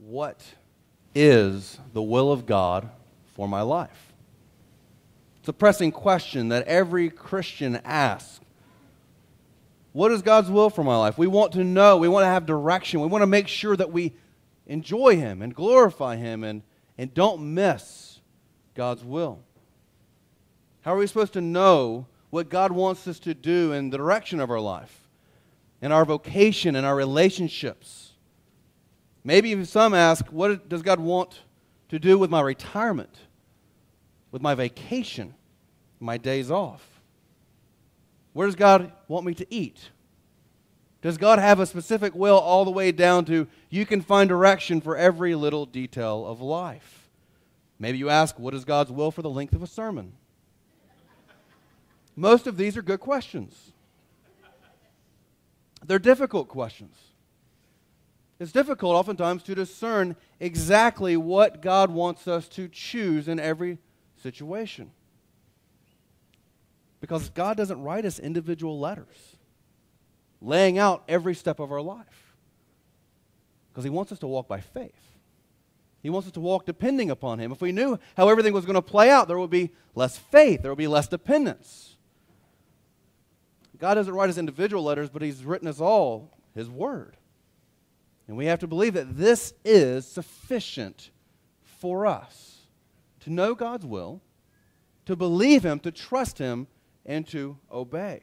what is the will of God for my life? It's a pressing question that every Christian asks. What is God's will for my life? We want to know. We want to have direction. We want to make sure that we enjoy Him and glorify Him and don't miss God's will. How are we supposed to know what God wants us to do in the direction of our life, in our vocation, in our relationships? Maybe some ask, what does God want to do with my retirement, with my vacation, my days off? Where does God want me to eat? Does God have a specific will all the way down to you can find direction for every little detail of life? Maybe you ask, what is God's will for the length of a sermon? Most of these are good questions. They're difficult questions. It's difficult oftentimes to discern exactly what God wants us to choose in every situation. Because God doesn't write us individual letters laying out every step of our life. Because He wants us to walk by faith. He wants us to walk depending upon Him. If we knew how everything was going to play out, there would be less faith. There would be less dependence. God doesn't write us individual letters, but He's written us all His Word. And we have to believe that this is sufficient for us to know God's will, to believe Him, to trust Him, and to obey.